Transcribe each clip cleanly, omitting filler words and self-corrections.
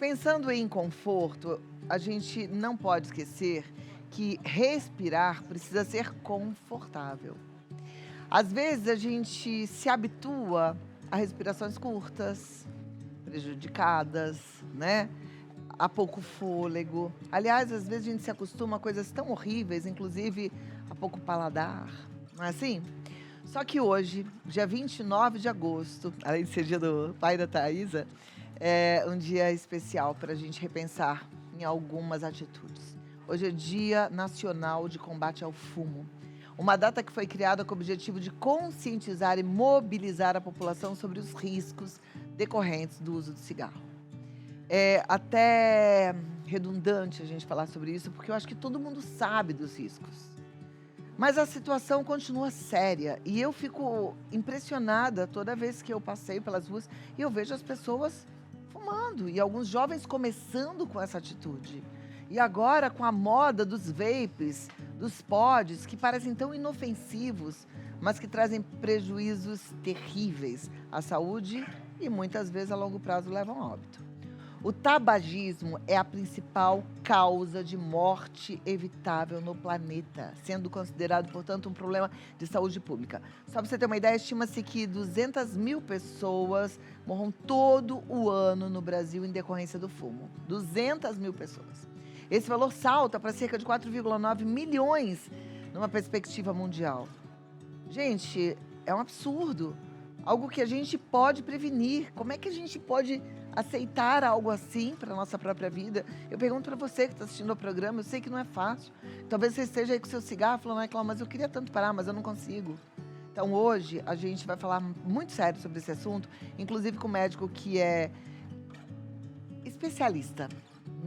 Pensando em conforto, a gente não pode esquecer que respirar precisa ser confortável. Às vezes a gente se habitua a respirações curtas, prejudicadas, né? A pouco fôlego. Aliás, às vezes a gente se acostuma a coisas tão horríveis, inclusive a pouco paladar, não é assim? Só que hoje, dia 29 de agosto, além de ser dia do pai da Thaisa, é um dia especial para a gente repensar em algumas atitudes. Hoje é Dia Nacional de Combate ao Fumo. Uma data que foi criada com o objetivo de conscientizar e mobilizar a população sobre os riscos decorrentes do uso do cigarro. É até redundante a gente falar sobre isso, porque eu acho que todo mundo sabe dos riscos. Mas a situação continua séria e eu fico impressionada toda vez que eu passeio pelas ruas e eu vejo as pessoas fumando e alguns jovens começando com essa atitude. E agora com a moda dos vapes, dos pods, que parecem tão inofensivos, mas que trazem prejuízos terríveis à saúde e muitas vezes a longo prazo levam a óbito. O tabagismo é a principal causa de morte evitável no planeta, sendo considerado, portanto, um problema de saúde pública. Só para você ter uma ideia, estima-se que 200 mil pessoas morram todo o ano no Brasil em decorrência do fumo. 200 mil pessoas. Esse valor salta para cerca de 4,9 milhões numa perspectiva mundial. Gente, é um absurdo. Algo que a gente pode prevenir. Como é que a gente pode aceitar algo assim para a nossa própria vida? Eu pergunto para você que está assistindo ao programa, eu sei que não é fácil. Talvez você esteja aí com seu cigarro falando, ai, Cláudia, mas eu queria tanto parar, mas eu não consigo. Então hoje a gente vai falar muito sério sobre esse assunto, inclusive com um médico que é especialista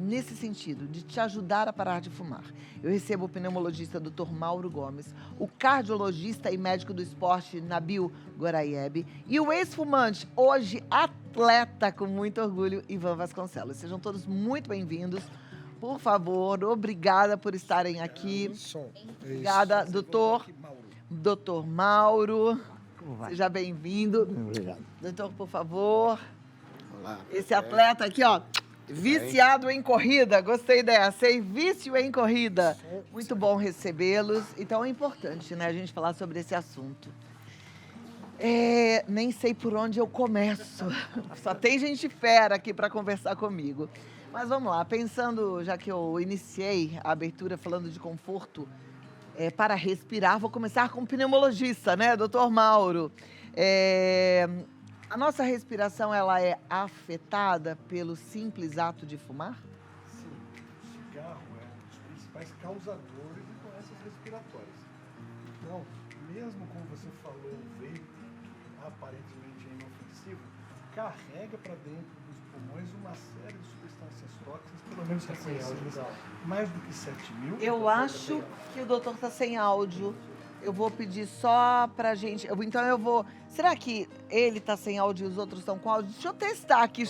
nesse sentido, de te ajudar a parar de fumar. Eu recebo o pneumologista Dr. Mauro Gomes, o cardiologista e médico do esporte Nabil Goraieb e o ex-fumante, hoje atleta com muito orgulho, Ivan Vasconcelos. Sejam todos muito bem-vindos. Por favor, obrigada por estarem aqui. Obrigada, doutor Mauro. Seja bem-vindo. Obrigado. Doutor, por favor. Olá. Esse atleta aqui, ó, viciado em corrida, gostei dessa, hein? Vício em corrida. Muito bom recebê-los. Então é importante, né, a gente falar sobre esse assunto. Nem sei por onde eu começo. Só tem gente fera aqui para conversar comigo. Mas vamos lá, pensando, já que eu iniciei a abertura falando de conforto para respirar, vou começar com o pneumologista, né, doutor Mauro. A nossa respiração, ela é afetada pelo simples ato de fumar? Sim, o cigarro é um dos principais causadores de doenças respiratórias. Então, mesmo como você falou, o vape aparentemente é inofensivo, carrega para dentro dos pulmões uma série de substâncias tóxicas, pelo menos reconhecidas, mais do que 7 mil. Eu acho que o doutor está sem áudio. Eu vou pedir só pra gente. Então eu vou. Será que ele tá sem áudio e os outros estão com áudio? Deixa eu testar aqui,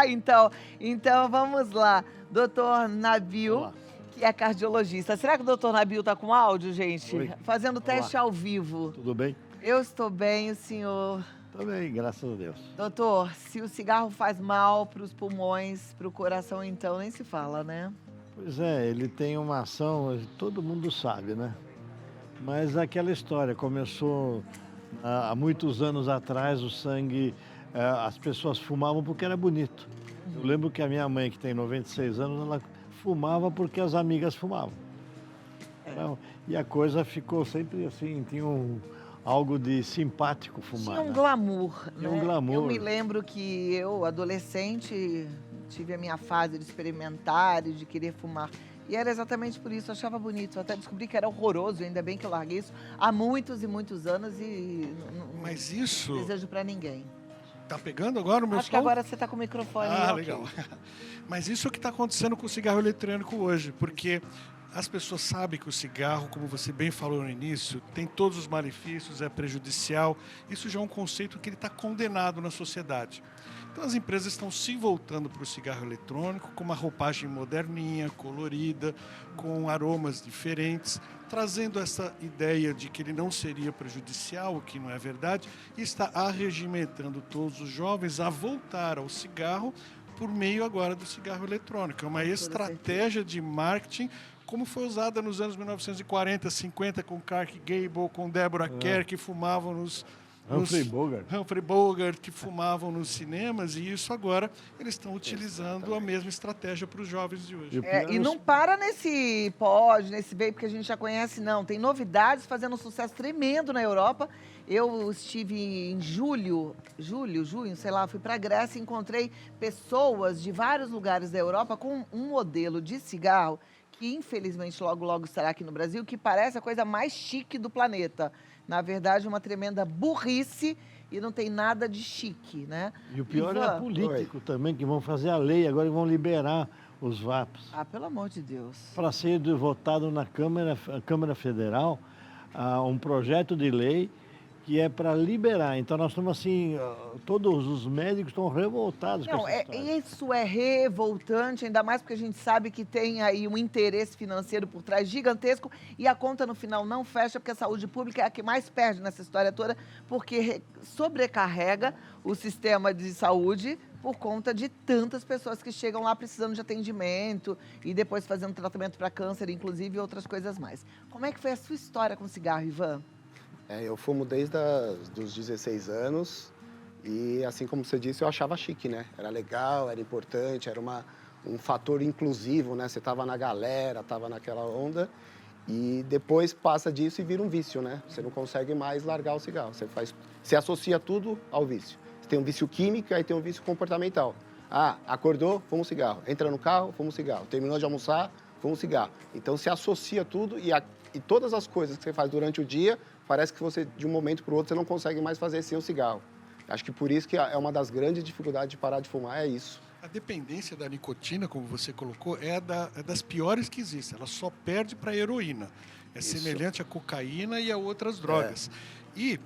então. Então vamos lá. Doutor Nabil, que é cardiologista. Será que o doutor Nabil tá com áudio, gente? Oi. Fazendo teste ao vivo. Tudo bem? Eu estou bem, o senhor. Tô bem, graças a Deus. Doutor, se o cigarro faz mal para os pulmões, para o coração, então nem se fala, né? Pois é, ele tem uma ação, todo mundo sabe, né? Mas aquela história começou há muitos anos atrás, o sangue, as pessoas fumavam porque era bonito. Eu lembro que a minha mãe, que tem 96 anos, ela fumava porque as amigas fumavam. Então, e a coisa ficou sempre assim, tinha algo de simpático fumar. Tinha um né? glamour, Tinha né? um glamour. Eu me lembro que eu, adolescente, tive a minha fase de experimentar e de querer fumar. E era exatamente por isso, eu achava bonito. Eu até descobri que era horroroso, ainda bem que eu larguei isso há muitos e muitos anos e Mas isso não desejo pra ninguém. tá pegando agora o meu Acho que som? agora você tá com o microfone. Ah, ok. legal. Mas isso é o que está acontecendo com o cigarro eletrônico hoje, porque as pessoas sabem que o cigarro, como você bem falou no início, tem todos os malefícios, é prejudicial. Isso já é um conceito que ele está condenado na sociedade. Então as empresas estão se voltando para o cigarro eletrônico com uma roupagem moderninha, colorida, com aromas diferentes, trazendo essa ideia de que ele não seria prejudicial, o que não é verdade, e está arregimentando todos os jovens a voltar ao cigarro por meio agora do cigarro eletrônico. É uma estratégia de marketing como foi usada nos anos 1940, 50, com Clark Gable, com Deborah Kerr, que fumavam Humphrey Bogart, que fumavam nos cinemas, e isso agora eles estão utilizando a mesma estratégia para os jovens de hoje. E não para nesse pod, nesse vape que a gente já conhece, não. Tem novidades fazendo um sucesso tremendo na Europa. Eu estive em junho, sei lá, fui para a Grécia e encontrei pessoas de vários lugares da Europa com um modelo de cigarro que, infelizmente, logo, logo estará aqui no Brasil, que parece a coisa mais chique do planeta. Na verdade, uma tremenda burrice e não tem nada de chique, né? E o pior é político também, que vão fazer a lei, agora vão liberar os vapes. Ah, pelo amor de Deus. Para ser votado na Câmara Federal, um projeto de lei que é para liberar. Então, nós estamos assim, todos os médicos estão revoltados com essa história. Isso é revoltante, ainda mais porque a gente sabe que tem aí um interesse financeiro por trás gigantesco e a conta no final não fecha, porque a saúde pública é a que mais perde nessa história toda, porque sobrecarrega o sistema de saúde por conta de tantas pessoas que chegam lá precisando de atendimento e depois fazendo tratamento para câncer, inclusive, e outras coisas mais. Como é que foi a sua história com o cigarro, Ivan? Eu fumo desde os 16 anos e, assim como você disse, eu achava chique, né? Era legal, era importante, era um fator inclusivo, né? Você estava na galera, estava naquela onda e depois passa disso e vira um vício, né? Você não consegue mais largar o cigarro. Você associa tudo ao vício. Você tem um vício químico e tem um vício comportamental. Acordou, fuma um cigarro. Entra no carro, fuma um cigarro. Terminou de almoçar, fuma um cigarro. Então, se associa tudo e todas as coisas que você faz durante o dia, parece que você, de um momento para o outro, você não consegue mais fazer sem o cigarro. Acho que por isso que é uma das grandes dificuldades de parar de fumar, é isso. A dependência da nicotina, como você colocou, é das piores que existem. Ela só perde para a heroína. É isso. Semelhante à cocaína e a outras drogas. E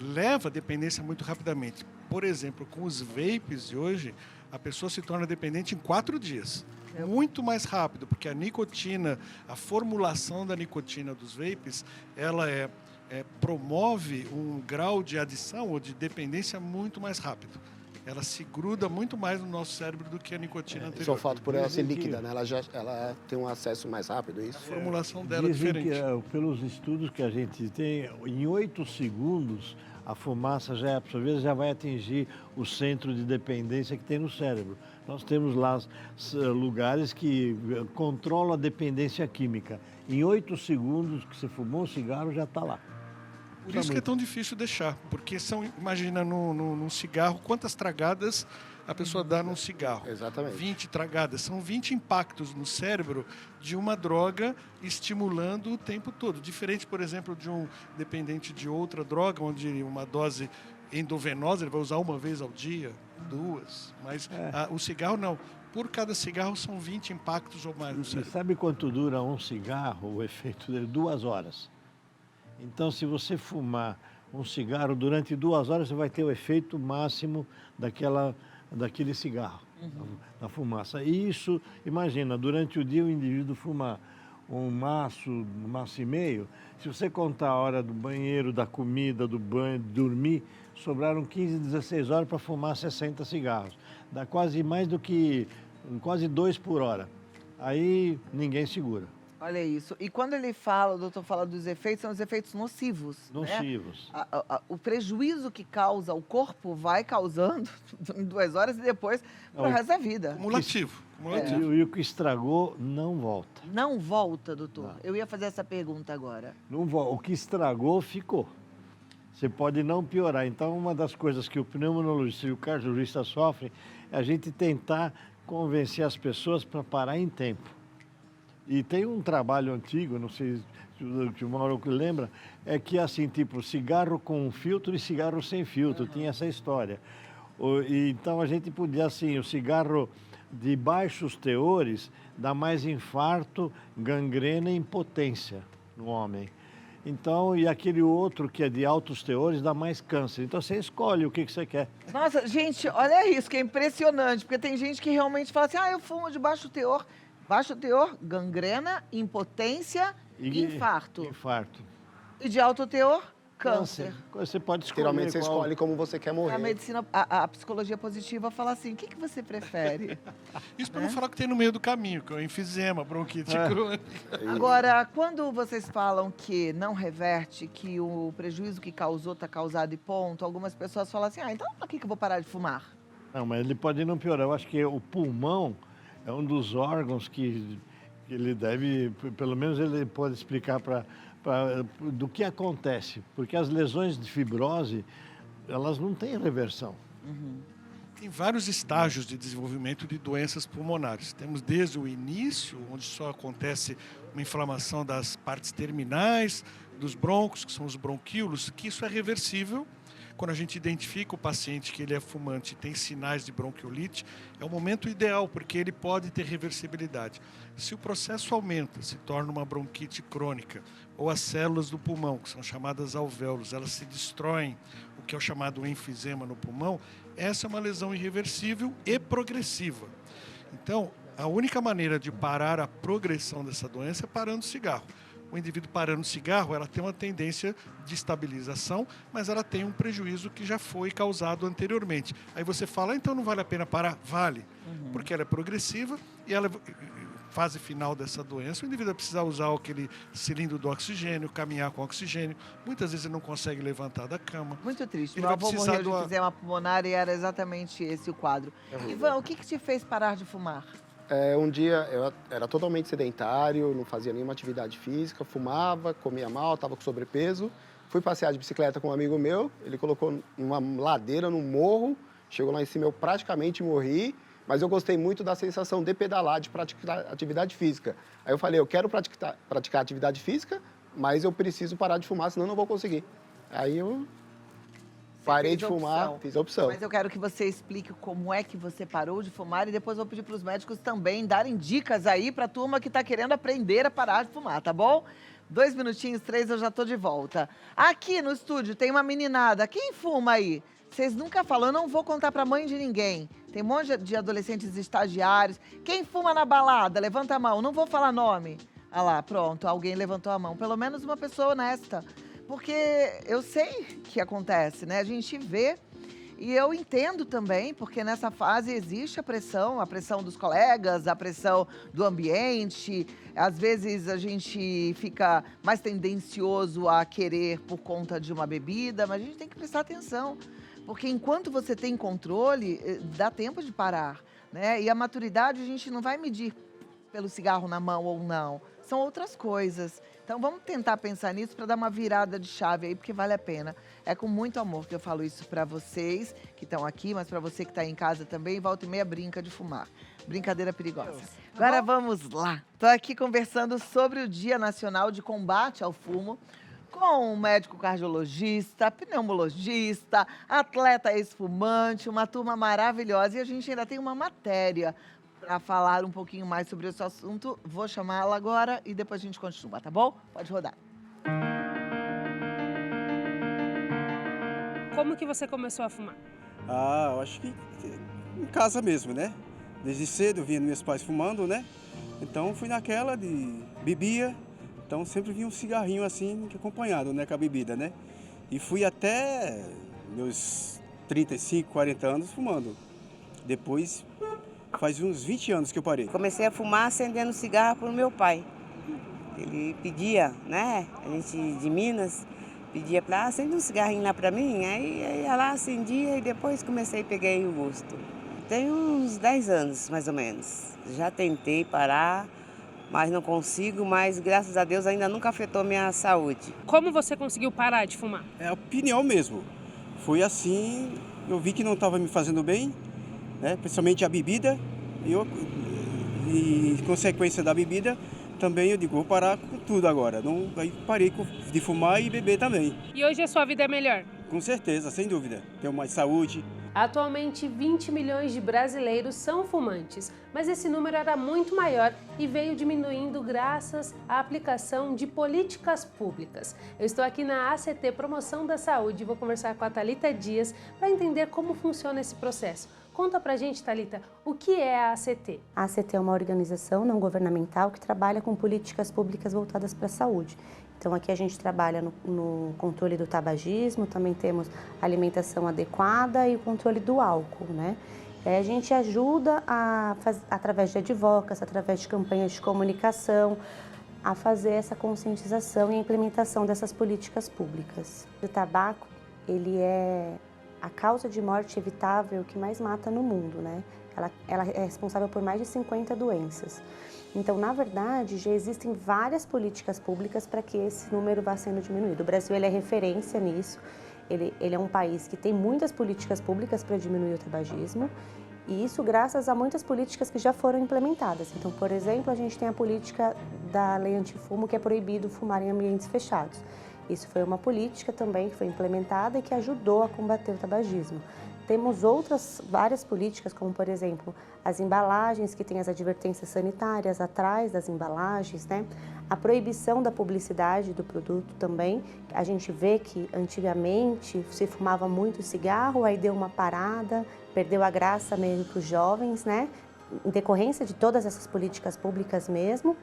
leva a dependência muito rapidamente. Por exemplo, com os vapes de hoje, a pessoa se torna dependente em 4 dias. Muito mais rápido, porque a nicotina, a formulação da nicotina dos vapes, ela promove um grau de adição ou de dependência muito mais rápido. Ela se gruda muito mais no nosso cérebro do que a nicotina anterior. Isso é o fato por ela ser líquida, né? Ela tem um acesso mais rápido, é isso? A formulação dela é Dizem diferente. Que, pelos estudos que a gente tem, em 8 segundos, a fumaça por vezes já vai atingir o centro de dependência que tem no cérebro. Nós temos lá lugares que controlam a dependência química. Em 8 segundos que você fumou um cigarro, já está lá. Por isso que é tão difícil deixar, porque imagina num cigarro, quantas tragadas a pessoa dá num cigarro. Exatamente. 20 tragadas, são 20 impactos no cérebro de uma droga estimulando o tempo todo. Diferente, por exemplo, de um dependente de outra droga, onde uma dose endovenosa ele vai usar uma vez ao dia, 2. Mas o cigarro não. Por cada cigarro são 20 impactos ou mais no cérebro. Você sabe quanto dura um cigarro, o efeito dele? 2 horas. Então, se você fumar um cigarro durante 2 horas, você vai ter o efeito máximo daquele cigarro, da fumaça. E isso, imagina, durante o dia o indivíduo fumar um maço e meio, se você contar a hora do banheiro, da comida, do banho, de dormir, sobraram 15, 16 horas para fumar 60 cigarros. Dá quase mais do que, quase 2 por hora. Aí ninguém segura. Olha isso. E quando o doutor fala dos efeitos, são os efeitos nocivos. Nocivos. Né? O prejuízo que causa o corpo vai causando em 2 horas e depois para o resto da vida. Cumulativo. E o que estragou não volta. Não volta, doutor? Não. Eu ia fazer essa pergunta agora. Não volta. O que estragou, ficou. Você pode não piorar. Então, uma das coisas que o pneumologista e o cardiologista sofrem é a gente tentar convencer as pessoas para parar em tempo. E tem um trabalho antigo, não sei se o Mauro lembra, é que assim, tipo, cigarro com filtro e cigarro sem filtro, tinha essa história. Então a gente podia, assim, o cigarro de baixos teores dá mais infarto, gangrena e impotência no homem. Então, e aquele outro que é de altos teores dá mais câncer. Então você escolhe o que você quer. Nossa, gente, olha isso, que é impressionante, porque tem gente que realmente fala assim, eu fumo de baixo teor. Baixo teor, gangrena, impotência e infarto. Infarto. E de alto teor, Câncer. Você pode escolher Geralmente você qual... escolhe como você quer morrer. A medicina, a psicologia positiva fala assim, o que você prefere? Isso para não falar o que tem no meio do caminho, que é o enfisema, bronquite crônica. Agora, quando vocês falam que não reverte, que o prejuízo que causou está causado e ponto, algumas pessoas falam assim, então por que eu vou parar de fumar? Não, mas ele pode não piorar. Eu acho que o pulmão é um dos órgãos que ele deve, pelo menos ele pode explicar do que acontece. Porque as lesões de fibrose, elas não têm reversão. Tem vários estágios de desenvolvimento de doenças pulmonares. Temos desde o início, onde só acontece uma inflamação das partes terminais, dos brônquios, que são os bronquíolos, que isso é reversível. Quando a gente identifica o paciente que ele é fumante e tem sinais de bronquiolite, é o momento ideal, porque ele pode ter reversibilidade. Se o processo aumenta, se torna uma bronquite crônica, ou as células do pulmão, que são chamadas alvéolos, elas se destroem, o que é o chamado enfisema no pulmão, essa é uma lesão irreversível e progressiva. Então, a única maneira de parar a progressão dessa doença é parando o cigarro. O indivíduo parando o cigarro, ela tem uma tendência de estabilização, mas ela tem um prejuízo que já foi causado anteriormente. Aí você fala, então não vale a pena parar? Vale, porque ela é progressiva e ela fase final dessa doença, o indivíduo vai precisar usar aquele cilindro do oxigênio, caminhar com oxigênio. Muitas vezes ele não consegue levantar da cama. Muito triste. Ele Meu vai avô precisar morreu de de uma- enfisema pulmonar e era exatamente esse o quadro. Ivan, o que te fez parar de fumar? Um dia eu era totalmente sedentário, não fazia nenhuma atividade física, fumava, comia mal, estava com sobrepeso. Fui passear de bicicleta com um amigo meu, ele colocou numa ladeira, num morro, chegou lá em cima, eu praticamente morri, mas eu gostei muito da sensação de pedalar, de praticar atividade física. Aí eu falei, eu quero praticar atividade física, mas eu preciso parar de fumar, senão não vou conseguir. Aí eu parei de fumar, fiz a opção. Mas eu quero que você explique como é que você parou de fumar e depois vou pedir para os médicos também darem dicas aí para a turma que está querendo aprender a parar de fumar, tá bom? 2 minutinhos, 3, eu já tô de volta. Aqui no estúdio tem uma meninada. Quem fuma aí? Vocês nunca falam, eu não vou contar pra mãe de ninguém. Tem um monte de adolescentes estagiários. Quem fuma na balada? Levanta a mão, não vou falar nome. Ah lá, pronto, alguém levantou a mão. Pelo menos uma pessoa honesta. Porque eu sei que acontece, né? A gente vê e eu entendo também, porque nessa fase existe a pressão dos colegas, a pressão do ambiente. Às vezes a gente fica mais tendencioso a querer por conta de uma bebida, mas a gente tem que prestar atenção. Porque enquanto você tem controle, dá tempo de parar, né? E a maturidade a gente não vai medir pelo cigarro na mão ou não. São outras coisas. Então vamos tentar pensar nisso para dar uma virada de chave aí, porque vale a pena. É com muito amor que eu falo isso para vocês que estão aqui, mas para você que está em casa também, volta e meia brinca de fumar. Brincadeira perigosa. Agora vamos lá. Estou aqui conversando sobre o Dia Nacional de Combate ao Fumo, com um médico cardiologista, pneumologista, atleta ex-fumante, uma turma maravilhosa. E a gente ainda tem uma matéria para falar um pouquinho mais sobre esse assunto. Vou chamá-la agora e depois a gente continua, tá bom? Pode rodar. Como que você começou a fumar? Eu acho que em casa mesmo, né? Desde cedo eu via meus pais fumando, né? Então fui naquela de bebia. Então sempre vinha um cigarrinho assim, acompanhado, né, com a bebida, né? E fui até meus 35, 40 anos fumando. Depois, faz uns 20 anos que eu parei. Comecei a fumar acendendo cigarro para o meu pai. Ele pedia, né, a gente de Minas, pedia para acender um cigarrinho lá para mim, aí ia lá, acendia e depois peguei o gosto. Tem uns 10 anos, mais ou menos. Já tentei parar, mas não consigo, mas graças a Deus ainda nunca afetou minha saúde. Como você conseguiu parar de fumar? É a opinião mesmo. Foi assim, eu vi que não estava me fazendo bem, né? Principalmente a bebida. E consequência da bebida, também eu digo, vou parar com tudo agora. Não, aí parei de fumar e beber também. E hoje a sua vida é melhor? Com certeza, sem dúvida. Tenho mais saúde. Atualmente, 20 milhões de brasileiros são fumantes, mas esse número era muito maior e veio diminuindo graças à aplicação de políticas públicas. Eu estou aqui na ACT Promoção da Saúde e vou conversar com a Thalita Dias para entender como funciona esse processo. Conta pra gente, Thalita, o que é a ACT? A ACT é uma organização não governamental que trabalha com políticas públicas voltadas para a saúde. Então, aqui a gente trabalha no controle do tabagismo, também temos alimentação adequada e o controle do álcool, né? A gente ajuda através de advocacy, através de campanhas de comunicação, a fazer essa conscientização e a implementação dessas políticas públicas. O tabaco, ele é a causa de morte evitável que mais mata no mundo, né? Ela é responsável por mais de 50 doenças. Então, na verdade, já existem várias políticas públicas para que esse número vá sendo diminuído. O Brasil ele é referência nisso. Ele é um país que tem muitas políticas públicas para diminuir o tabagismo, e isso graças a muitas políticas que já foram implementadas. Então, por exemplo, a gente tem a política da lei antifumo, que é proibido fumar em ambientes fechados. Isso foi uma política também que foi implementada e que ajudou a combater o tabagismo. Temos várias políticas, como, por exemplo, as embalagens, que têm as advertências sanitárias atrás das embalagens, né? A proibição da publicidade do produto também. A gente vê que antigamente se fumava muito cigarro, aí deu uma parada, perdeu a graça meio para os jovens, né? Em decorrência de todas essas políticas públicas mesmo.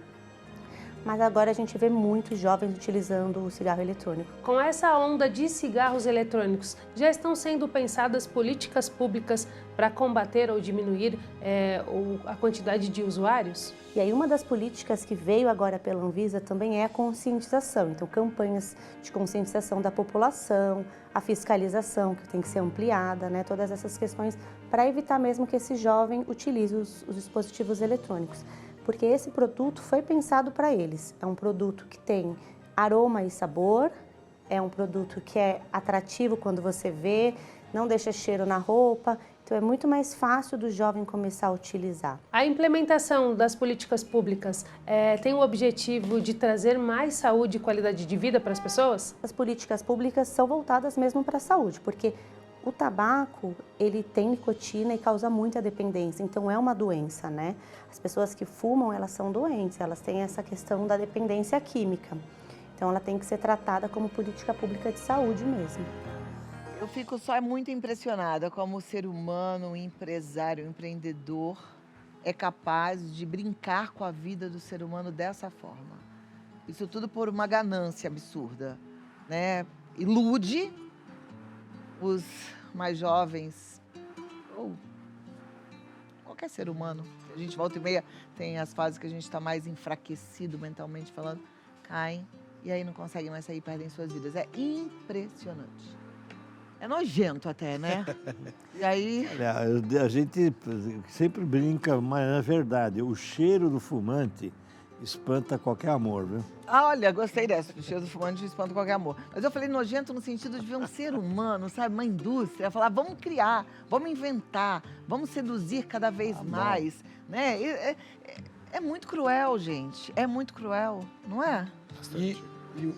Mas agora a gente vê muitos jovens utilizando o cigarro eletrônico. Com essa onda de cigarros eletrônicos, já estão sendo pensadas políticas públicas para combater ou diminuir a quantidade de usuários? E aí uma das políticas que veio agora pela Anvisa também é a conscientização. Então, campanhas de conscientização da população, a fiscalização que tem que ser ampliada, né? Todas essas questões para evitar mesmo que esse jovem utilize os dispositivos eletrônicos. Porque esse produto foi pensado para eles. É um produto que tem aroma e sabor, é um produto que é atrativo quando você vê, não deixa cheiro na roupa, então é muito mais fácil do jovem começar a utilizar. A implementação das políticas públicas tem o objetivo de trazer mais saúde e qualidade de vida para as pessoas? As políticas públicas são voltadas mesmo para a saúde, porque o tabaco, ele tem nicotina e causa muita dependência, então é uma doença, né? As pessoas que fumam, elas são doentes, elas têm essa questão da dependência química. Então ela tem que ser tratada como política pública de saúde mesmo. Eu fico só muito impressionada como o ser humano, o empresário, o empreendedor é capaz de brincar com a vida do ser humano dessa forma. Isso tudo por uma ganância absurda, né? Ilude os mais jovens, ou qualquer ser humano. A gente volta e meia, tem as fases que a gente está mais enfraquecido mentalmente falando, caem e aí não conseguem mais sair, perdem suas vidas. É impressionante. É nojento até, né? E aí... Olha, a gente sempre brinca, mas é verdade, o cheiro do fumante espanta qualquer amor, viu? Olha, gostei dessa, o cheiro do fumante espanta qualquer amor. Mas eu falei nojento no sentido de ver um ser humano, sabe, uma indústria, falar, vamos criar, vamos inventar, vamos seduzir cada vez mais, né? É muito cruel, gente, é muito cruel, não é? E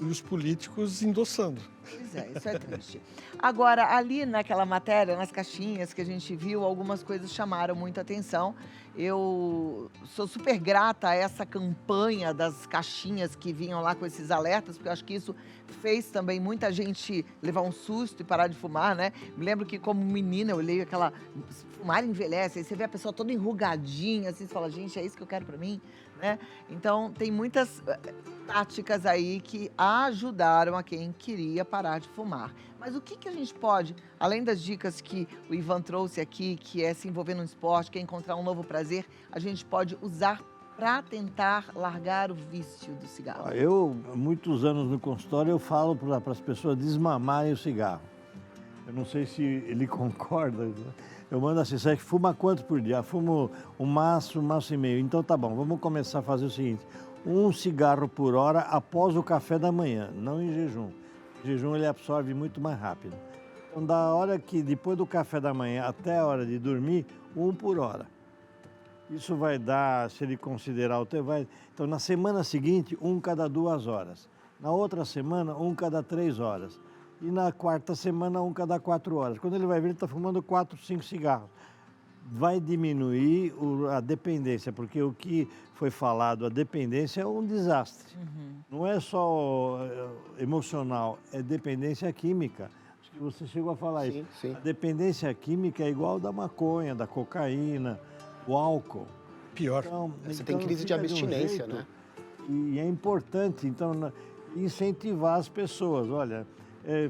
os políticos endossando. Pois é, isso é triste. Agora, ali naquela matéria, nas caixinhas que a gente viu, algumas coisas chamaram muita atenção. Eu sou super grata a essa campanha das caixinhas que vinham lá com esses alertas, porque eu acho que isso fez também muita gente levar um susto e parar de fumar, né? Me lembro que como menina eu olhei aquela... Fumar envelhece, aí você vê a pessoa toda enrugadinha, assim, você fala, gente, é isso que eu quero pra mim, né? Então, tem muitas táticas aí que ajudaram a quem queria parar de fumar. Mas o que a gente pode, além das dicas que o Ivan trouxe aqui, que é se envolver no esporte, que é encontrar um novo prazer, a gente pode usar para tentar largar o vício do cigarro? Eu, há muitos anos no consultório, eu falo para as pessoas desmamarem o cigarro. Eu não sei se ele concorda. Eu mando assim, você fuma quanto por dia? Fumo um maço e meio. Então tá bom, vamos começar a fazer o seguinte. 1 cigarro por hora após o café da manhã, não em jejum. Em jejum ele absorve muito mais rápido. Então da hora que, depois do café da manhã até a hora de dormir, 1 por hora. Isso vai dar, se ele considerar o tempo, vai... Então na semana seguinte, 1 cada 2 horas. Na outra semana, 1 cada 3 horas. E na quarta semana, 1 cada 4 horas. Quando ele vai ver, ele está fumando 4, 5 cigarros. Vai diminuir a dependência, porque o que foi falado, a dependência é um desastre. Não é só emocional, é dependência química. Acho que você chegou a falar isso. Sim. A dependência química é igual da maconha, da cocaína, o álcool. Pior. Você tem crise de abstinência, né? E é importante, então... incentivar as pessoas. Olha,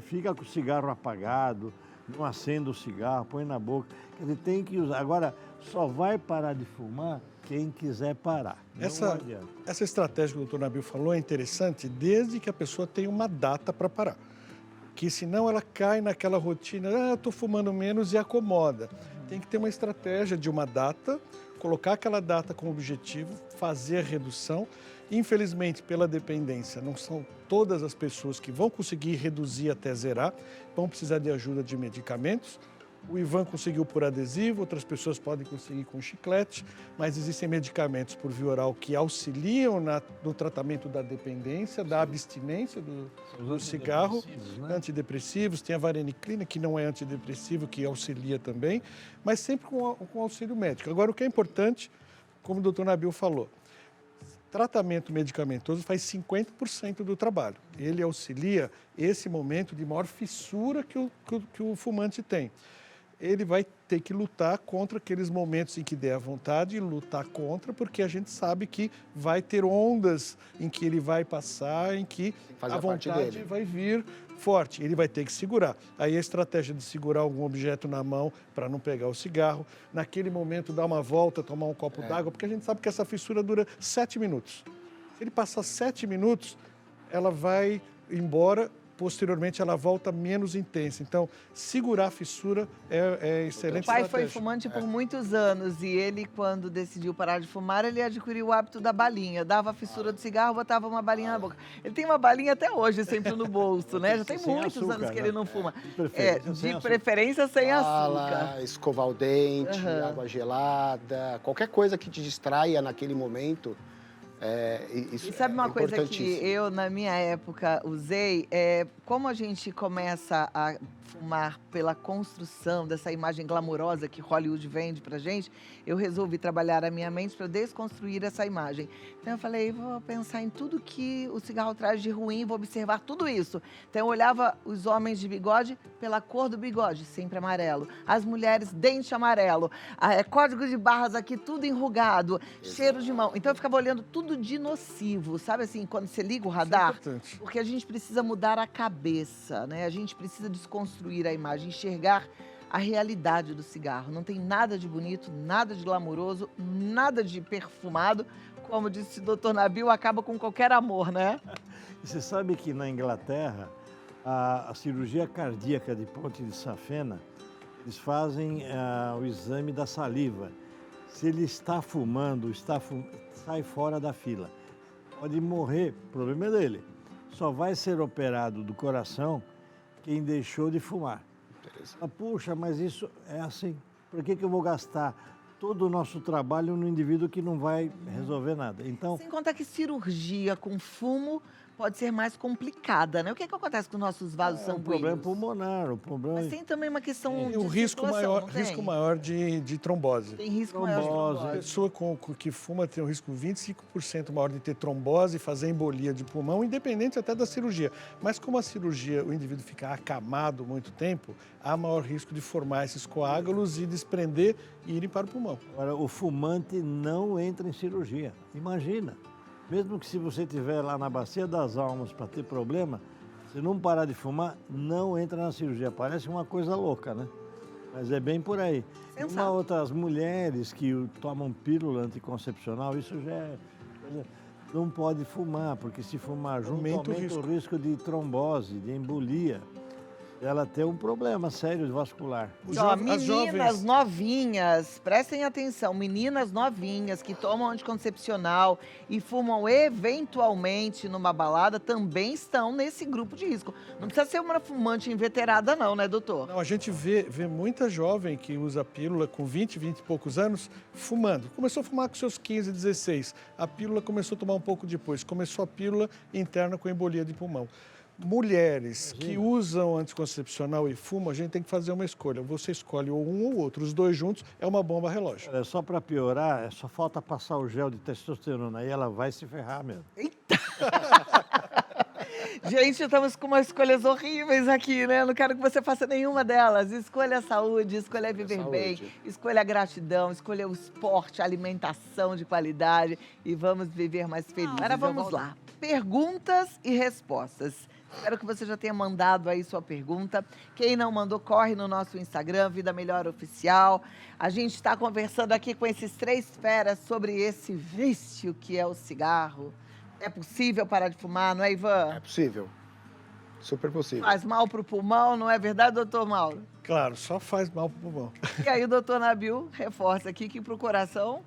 fica com o cigarro apagado, não acenda o cigarro, põe na boca. Quer dizer, tem que usar. Agora, só vai parar de fumar quem quiser parar. Não adianta. Essa estratégia que o doutor Nabil falou é interessante desde que a pessoa tenha uma data para parar. Que senão ela cai naquela rotina, eu estou fumando menos e acomoda. Tem que ter uma estratégia de uma data, colocar aquela data como objetivo, fazer a redução. Infelizmente, pela dependência, não são todas as pessoas que vão conseguir reduzir até zerar, vão precisar de ajuda de medicamentos. O Ivan conseguiu por adesivo, outras pessoas podem conseguir com chiclete, mas existem medicamentos por via oral que auxiliam no tratamento da dependência, da abstinência do cigarro. Né? Antidepressivos, tem a vareniclina, que não é antidepressivo, que auxilia também, mas sempre com auxílio médico. Agora, o que é importante, como o doutor Nabil falou, tratamento medicamentoso faz 50% do trabalho. Ele auxilia esse momento de maior fissura que o fumante tem. Ele vai ter que lutar contra aqueles momentos em que der a vontade e lutar contra, porque a gente sabe que vai ter ondas em que ele vai passar, em que a vontade vai vir forte. Ele vai ter que segurar. Aí a estratégia de segurar algum objeto na mão para não pegar o cigarro, naquele momento dar uma volta, tomar um copo d'água, porque a gente sabe que essa fissura dura 7 minutos. Se ele passar 7 minutos, ela vai embora. Posteriormente, ela volta menos intensa. Então, segurar a fissura é excelente Meu pai estratégia. foi fumante por muitos anos e ele, quando decidiu parar de fumar, ele adquiriu o hábito da balinha. Dava a fissura do cigarro, botava uma balinha na boca. Ele tem uma balinha até hoje, sempre no bolso, né? Já tem Sem muitos açúcar, anos que né? ele não fuma. De preferência sem açúcar. Fala, escovar o dente, água gelada, qualquer coisa que te distraia naquele momento. Isso E sabe uma coisa que importantíssimo. eu, na minha época, usei? Como a gente começa a fumar pela construção dessa imagem glamurosa que Hollywood vende pra gente, eu resolvi trabalhar a minha mente para desconstruir essa imagem. Então eu falei, vou pensar em tudo que o cigarro traz de ruim, vou observar tudo isso. Então eu olhava os homens de bigode pela cor do bigode, sempre amarelo. As mulheres, dente amarelo. Código de barras aqui, tudo enrugado. Cheiro de mão. Então eu ficava olhando tudo de nocivo, sabe assim, quando você liga o radar? Importante. Porque a gente precisa mudar a cabeça, né? A gente precisa desconstruir a imagem, enxergar a realidade do cigarro. Não tem nada de bonito, nada de glamouroso, nada de perfumado. Como disse o doutor Nabil, acaba com qualquer amor, né? Você sabe que na Inglaterra, a cirurgia cardíaca de ponte de safena, eles fazem o exame da saliva. Se ele está fumando, sai fora da fila. Pode morrer, o problema é dele. Só vai ser operado do coração quem deixou de fumar. Puxa, mas isso é assim. Por que eu vou gastar todo o nosso trabalho no indivíduo que não vai resolver nada? Então, sem contar que cirurgia com fumo pode ser mais complicada, né? O que acontece com os nossos vasos um sanguíneos? problema pulmonar, um problema... Mas tem também uma questão de o risco circulação, maior, não tem? risco maior de trombose. Tem risco maior de A trombose. pessoa que fuma tem um risco 25% maior de ter trombose e fazer embolia de pulmão, independente até da cirurgia. Mas como a cirurgia, o indivíduo fica acamado muito tempo, há maior risco de formar esses coágulos e desprender e irem para o pulmão. Agora, o fumante não entra em cirurgia. Imagina. Mesmo que se você estiver lá na Bacia das Almas para ter problema, se não parar de fumar, não entra na cirurgia. Parece uma coisa louca, né? Mas é bem por aí. Sensato. Uma outra, as mulheres que tomam pílula anticoncepcional, isso já é... Não pode fumar, porque se fumar junto, aumenta o risco de trombose, de embolia. Ela tem um problema sério vascular. Meninas novinhas, prestem atenção, meninas novinhas que tomam anticoncepcional e fumam eventualmente numa balada também estão nesse grupo de risco. Não precisa ser uma fumante inveterada não, né, doutor? Não, a gente vê muita jovem que usa pílula com 20 e poucos anos fumando. Começou a fumar com seus 15, 16. A pílula começou a tomar um pouco depois. Começou a pílula interna com embolia de pulmão. Mulheres que usam anticoncepcional e fumam, a gente tem que fazer uma escolha. Você escolhe ou um ou outro. Os dois juntos é uma bomba relógio. É só para piorar, só falta passar o gel de testosterona. Aí ela vai se ferrar mesmo. Eita! Gente, estamos com umas escolhas horríveis aqui, né? Eu não quero que você faça nenhuma delas. Escolha a saúde, escolha viver bem, escolha a gratidão, escolha o esporte, a alimentação de qualidade e vamos viver mais felizes. Agora vamos lá. perguntas e respostas. Espero que você já tenha mandado aí sua pergunta. Quem não mandou, corre no nosso Instagram, Vida Melhor Oficial. A gente está conversando aqui com esses 3 feras sobre esse vício que é o cigarro. É possível parar de fumar, não é, Ivan? É possível. Super possível. Faz mal para o pulmão, não é verdade, doutor Mauro? Claro, só faz mal pro pulmão. E aí o doutor Nabil reforça aqui que para o coração...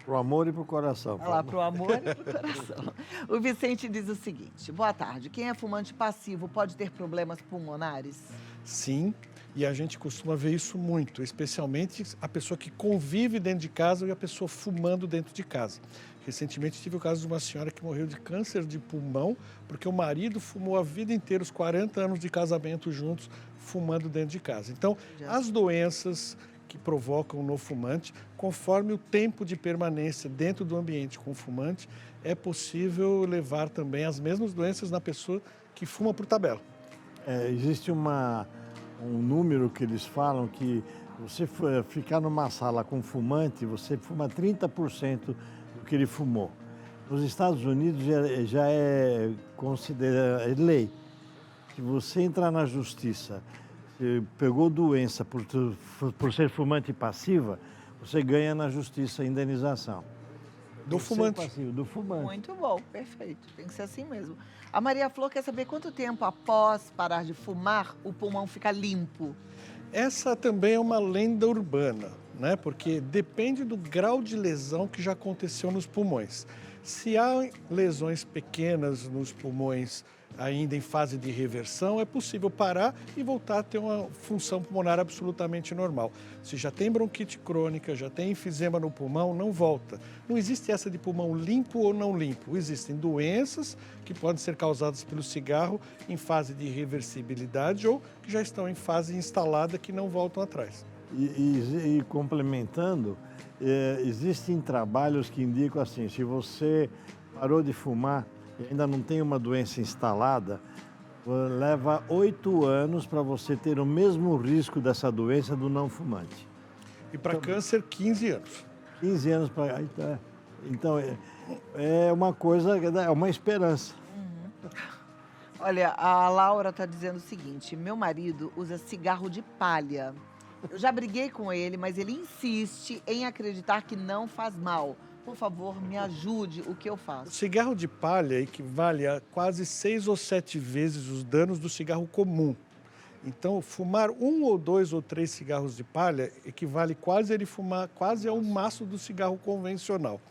Pro amor e pro coração. Olha lá, pro amor e pro coração. O Vicente diz o seguinte: boa tarde. Quem é fumante passivo pode ter problemas pulmonares? Sim, e a gente costuma ver isso muito, especialmente a pessoa que convive dentro de casa e a pessoa fumando dentro de casa. Recentemente tive o caso de uma senhora que morreu de câncer de pulmão porque o marido fumou a vida inteira, os 40 anos de casamento juntos, fumando dentro de casa. Então, as doenças que provocam no fumante, conforme o tempo de permanência dentro do ambiente com o fumante, é possível levar também as mesmas doenças na pessoa que fuma por tabela. Existe um número que eles falam que você ficar numa sala com fumante, você fuma 30% do que ele fumou. Nos Estados Unidos já é considerado lei. Se você entrar na justiça, pegou doença por ser fumante passiva, você ganha na justiça a indenização. Do fumante. Passivo, do fumante. Muito bom, perfeito. Tem que ser assim mesmo. A Maria Flor quer saber quanto tempo após parar de fumar o pulmão fica limpo. Essa também é uma lenda urbana, né? Porque depende do grau de lesão que já aconteceu nos pulmões. Se há lesões pequenas nos pulmões ainda em fase de reversão, é possível parar e voltar a ter uma função pulmonar absolutamente normal. Se já tem bronquite crônica, já tem enfisema no pulmão, não volta. Não existe essa de pulmão limpo ou não limpo. Existem doenças que podem ser causadas pelo cigarro em fase de reversibilidade ou que já estão em fase instalada que não voltam atrás. E complementando, existem trabalhos que indicam assim, se você parou de fumar e ainda não tem uma doença instalada, leva 8 anos para você ter o mesmo risco dessa doença do não fumante. E para câncer, 15 anos. 15 anos para... Então, é uma coisa, é uma esperança. Olha, a Laura está dizendo o seguinte: meu marido usa cigarro de palha. Eu já briguei com ele, mas ele insiste em acreditar que não faz mal. Por favor, me ajude, o que eu O faço? cigarro de palha equivale a quase 6 ou 7 vezes os danos do cigarro comum. Então, fumar 1 ou 2 ou 3 cigarros de palha equivale quase a ele fumar quase a um maço do cigarro convencional.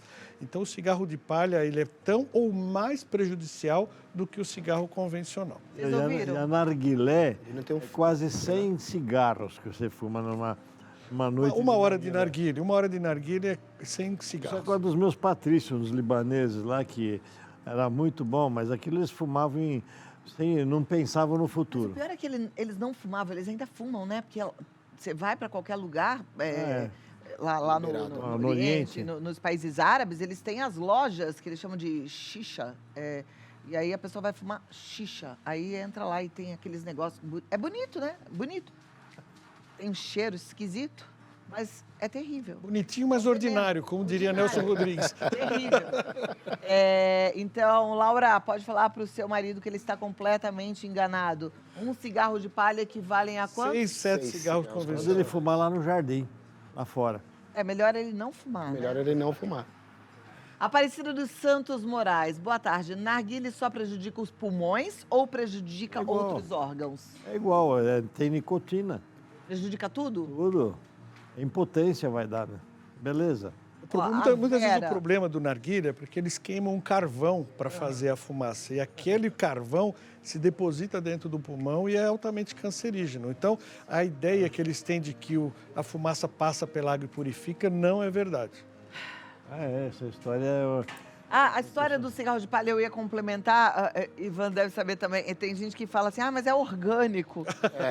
Então, o cigarro de palha ele é tão ou mais prejudicial do que o cigarro convencional. Vocês ouviram? E a narguilé Ele não tem um é quase 100 cigarros que você fuma numa noite. Uma hora de narguilha. 1 hora de narguilha é 100 Isso é cigarros. com dos meus patrícios, os libaneses lá, que era muito bom, mas aquilo eles fumavam não pensavam no O futuro. pior é que eles não fumavam, eles ainda fumam, né? Porque você vai para qualquer lugar, lá no Oriente, nos países árabes, eles têm as lojas que eles chamam de xixa. E aí a pessoa vai fumar xixa. Aí entra lá e tem aqueles negócios. É bonito, né? Bonito. Tem um cheiro esquisito, mas é terrível. Bonitinho, mas ordinário, como diria Nelson Rodrigues. Terrível. Então, Laura, pode falar para o seu marido que ele está completamente enganado. Um cigarro de palha equivalem a quanto? 6, 7 6 cigarros cigarros Quando convencionais. ele fumar lá no jardim, lá fora. É melhor ele não fumar, Melhor né? ele não fumar. Aparecida dos Santos Moraes, boa tarde. Narguilé só prejudica os pulmões ou prejudica Igual. outros órgãos? É igual, tem nicotina, Prejudica tudo? tudo. Impotência vai dar, né? Beleza. Muitas vezes o Vera. problema do narguilha é porque eles queimam um carvão para fazer a fumaça. E aquele carvão se deposita dentro do pulmão e é altamente cancerígeno. Então, a ideia que eles têm de que a fumaça passa pela água e purifica não é verdade. Essa história é... A história do cigarro de palha eu ia complementar, Ivan deve saber também. Tem gente que fala assim, mas é orgânico.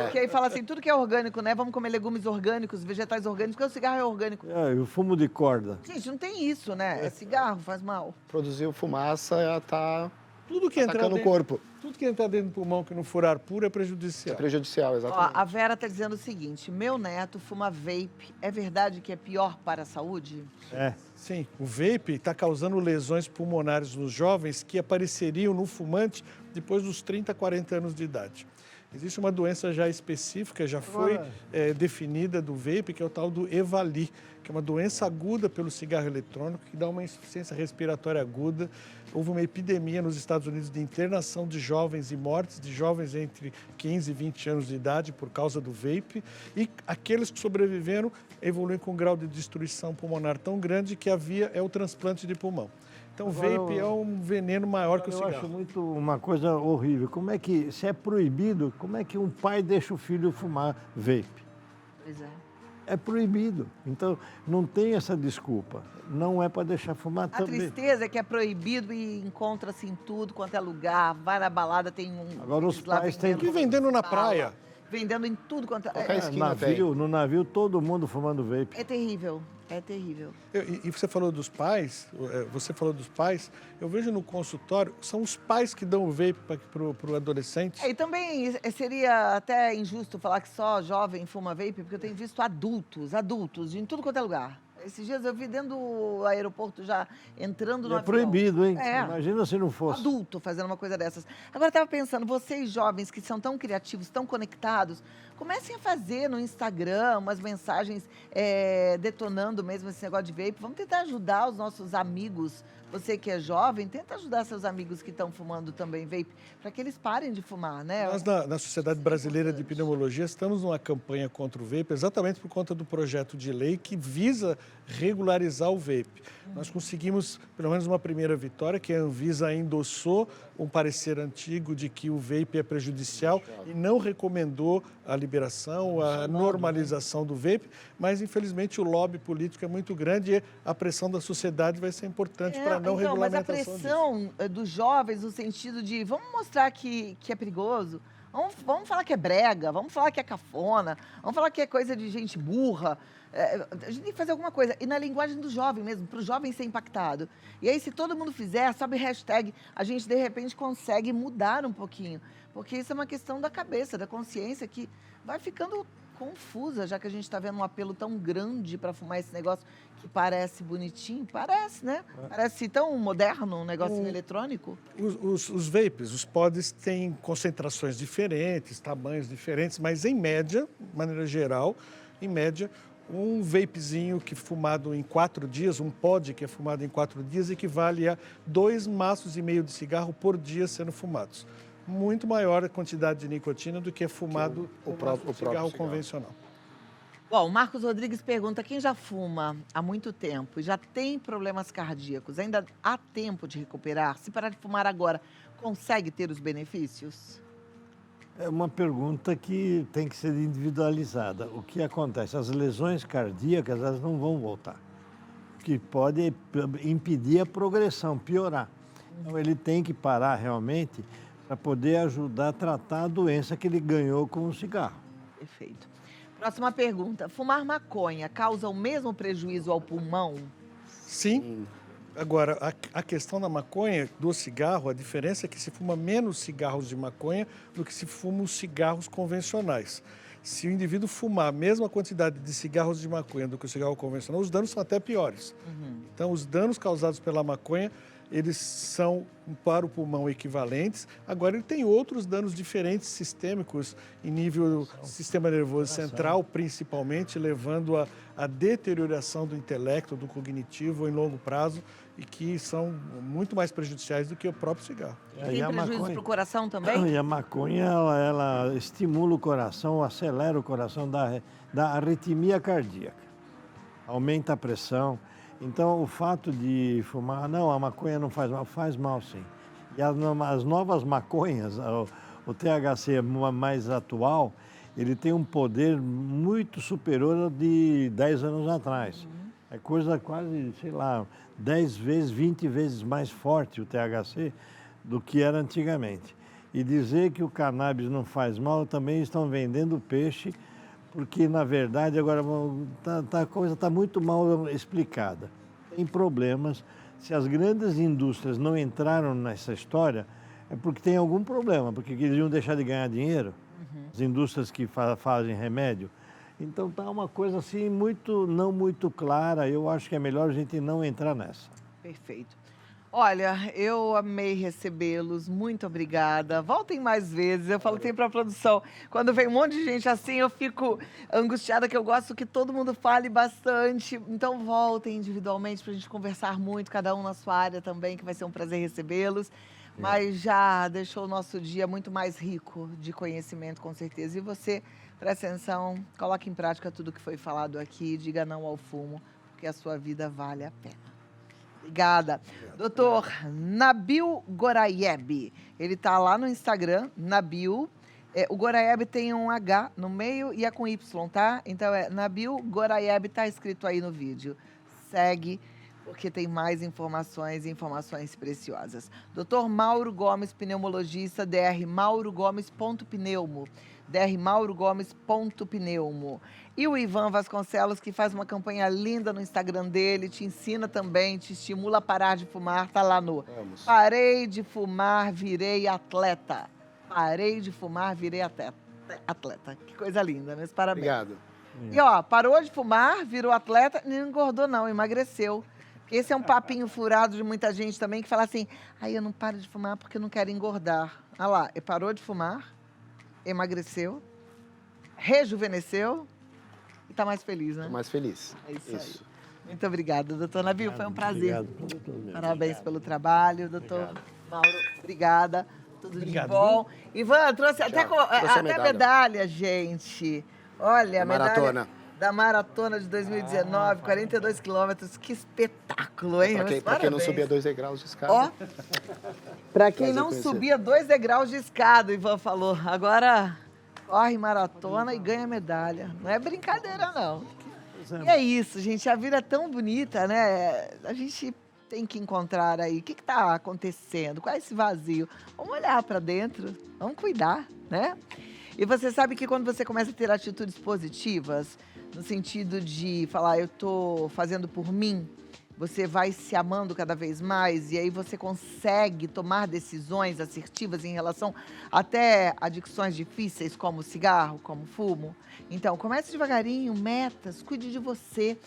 Porque aí fala assim, tudo que é orgânico, né? Vamos comer legumes orgânicos, vegetais orgânicos, porque o cigarro é orgânico. o fumo de corda. Gente, não tem isso, né? É cigarro, faz mal. Produziu fumaça, ela tá Tudo que entrar atacando o dentro, corpo. tudo que entrar dentro do pulmão que não for ar puro é É prejudicial. prejudicial, Ó, exatamente. a Vera está dizendo o seguinte: meu neto fuma vape. É verdade que é pior para a saúde? É. Sim, o vape está causando lesões pulmonares nos jovens que apareceriam no fumante depois dos 30, 40 anos de idade. Existe uma doença já específica, já foi definida do vape, que é o tal do EVALI, que é uma doença aguda pelo cigarro eletrônico, que dá uma insuficiência respiratória aguda. Houve uma epidemia nos Estados Unidos de internação de jovens e mortes de jovens entre 15 e 20 anos de idade por causa do vape. E aqueles que sobreviveram evoluem com um grau de destruição pulmonar tão grande que a via é o transplante de pulmão. Então, o vape é um veneno maior que o Eu cigarro. acho muito uma coisa horrível. Como é que, se é proibido, como é que um pai deixa o filho fumar vape? Pois é. É proibido. Então, não tem essa desculpa. Não é para deixar fumar A também. tristeza é que é proibido e encontra-se em tudo quanto é lugar. Vai na balada, tem um... Agora os eles lá pais têm E vendendo na bala, praia. Vendendo em tudo quanto Qualquer é. esquina tem. No navio, todo mundo fumando vape. É terrível, é terrível. E você falou dos pais, eu vejo no consultório, são os pais que dão o vape para o adolescente. E também seria até injusto falar que só jovem fuma vape, porque eu tenho visto adultos, em tudo quanto é lugar. Esses dias eu vi dentro do aeroporto já entrando no É avião. proibido, hein? É. Imagina se não fosse. Adulto fazendo uma coisa dessas. Agora, eu estava pensando, vocês jovens que são tão criativos, tão conectados, comecem a fazer no Instagram umas mensagens detonando mesmo esse negócio de vape. Vamos tentar ajudar os nossos amigos. Você que é jovem, tenta ajudar seus amigos que estão fumando também vape, para que eles parem de fumar, né? Nós, na Sociedade Brasileira de Pneumologia, estamos numa campanha contra o vape, exatamente por conta do projeto de lei que visa regularizar o vape. Nós conseguimos, pelo menos, uma primeira vitória, que a Anvisa endossou um parecer antigo de que o vape é prejudicial e não recomendou a liberação, a normalização do vape, mas, infelizmente, o lobby político é muito grande e a pressão da sociedade vai ser importante para não então, mas a regulamentação disso. pressão dos jovens no sentido de vamos mostrar que é perigoso, vamos falar que é brega, vamos falar que é cafona, vamos falar que é coisa de gente burra. A gente tem que fazer alguma coisa. E na linguagem do jovem mesmo, para o jovem ser impactado. E aí, se todo mundo fizer, sobe hashtag, a gente, de repente, consegue mudar um pouquinho. Porque isso é uma questão da cabeça, da consciência, que vai ficando confusa, já que a gente está vendo um apelo tão grande para fumar esse negócio que parece bonitinho. Parece, né? Parece tão moderno, um negocinho eletrônico. Os vapes, os pods têm concentrações diferentes, tamanhos diferentes, mas em média, de maneira geral, em média, um vapezinho que fumado em 4 dias, um pod que é fumado em 4 dias, equivale a 2 maços e meio de cigarro por dia sendo fumados. Muito maior a quantidade de nicotina do que é fumado o com próprio cigarro cigarro. convencional. Bom, o Marcos Rodrigues pergunta, quem já fuma há muito tempo e já tem problemas cardíacos, ainda há tempo de recuperar? Se parar de fumar agora, consegue ter os benefícios? É uma pergunta que tem que ser individualizada. O que acontece? As lesões cardíacas, elas não vão voltar. O que pode impedir a progressão, piorar. Então, ele tem que parar realmente para poder ajudar a tratar a doença que ele ganhou com o cigarro. Perfeito. Próxima pergunta. Fumar maconha causa o mesmo prejuízo ao pulmão? Sim. Agora, a questão da maconha, do cigarro, a diferença é que se fuma menos cigarros de maconha do que se fuma os cigarros convencionais. Se o indivíduo fumar a mesma quantidade de cigarros de maconha do que o cigarro convencional, os danos são até piores. Então, os danos causados pela maconha, eles são para o pulmão equivalentes. Agora, ele tem outros danos diferentes sistêmicos em nível do sistema nervoso central, principalmente, levando a deterioração do intelecto, do cognitivo em longo prazo e que são muito mais prejudiciais do que o próprio cigarro. Tem prejuízo para o coração também? E a maconha, ela estimula o coração, acelera o coração, dá arritmia cardíaca, aumenta a pressão. Então, o fato de fumar, não, a maconha não faz mal sim. E as novas maconhas, o THC mais atual, ele tem um poder muito superior ao de 10 anos atrás. É coisa quase, sei lá, 10 vezes, 20 vezes mais forte o THC do que era antigamente. E dizer que o cannabis não faz mal, também estão vendendo peixe, porque, na verdade, agora a coisa está muito mal explicada. Tem problemas. Se as grandes indústrias não entraram nessa história, é porque tem algum problema, porque eles iam deixar de ganhar dinheiro, as indústrias que fazem remédio. Então tá uma coisa assim não muito clara, eu acho que é melhor a gente não entrar nessa. Perfeito. Olha, eu amei recebê-los, muito obrigada. Voltem mais vezes. Eu falei para a produção, quando vem um monte de gente assim, eu fico angustiada, que eu gosto que todo mundo fale bastante. Então voltem individualmente para a gente conversar muito, cada um na sua área também, que vai ser um prazer recebê-los. Mas já deixou o nosso dia muito mais rico de conhecimento, com certeza. E você, presta atenção, coloque em prática tudo que foi falado aqui, diga não ao fumo, porque a sua vida vale a pena. Obrigada. Doutor Nabil Goraieb, ele está lá no Instagram, Nabil. O Goraieb tem um H no meio e é com Y, tá? Então é Nabil Goraieb, está escrito aí no vídeo. Segue, porque tem mais informações e informações preciosas. Doutor Mauro Gomes, pneumologista, drmaurogomes.pneumo. drmaurogomes.pneumo. E o Ivan Vasconcelos, que faz uma campanha linda no Instagram dele, te ensina também, te estimula a parar de fumar, tá lá no Parei de fumar, virei atleta. Parei de fumar, virei atleta. Que coisa linda, meus parabéns. Obrigado. E ó, parou de fumar, virou atleta, não engordou não, emagreceu. Esse é um papinho furado de muita gente também, que fala assim, eu não paro de fumar porque eu não quero engordar. Olha lá, parou de fumar, emagreceu, rejuvenesceu e está mais feliz, né? Estou mais feliz. É isso aí. Muito obrigada, doutor Nabil, foi um prazer. Obrigado. Parabéns pelo trabalho, doutor Mauro, obrigada. Tudo Obrigado, de bom. Ivan, trouxe até Trouxe a medalha, gente. Olha, a medalha Maratona. da maratona de 2019, 42 quilômetros. Que espetáculo, hein? Para quem não subia 2 degraus de escada. Ó, para quem Prazer não conhecer. subia 2 degraus de escada, o Ivan falou. Agora corre maratona e ganha medalha. Não é brincadeira, não. E é isso, gente. A vida é tão bonita, né? A gente tem que encontrar aí o que está acontecendo, qual é esse vazio. Vamos olhar para dentro, vamos cuidar, né? E você sabe que quando você começa a ter atitudes positivas, no sentido de falar, eu estou fazendo por mim, você vai se amando cada vez mais e aí você consegue tomar decisões assertivas em relação até a adicções difíceis, como cigarro, como fumo. Então, comece devagarinho, metas, cuide de você.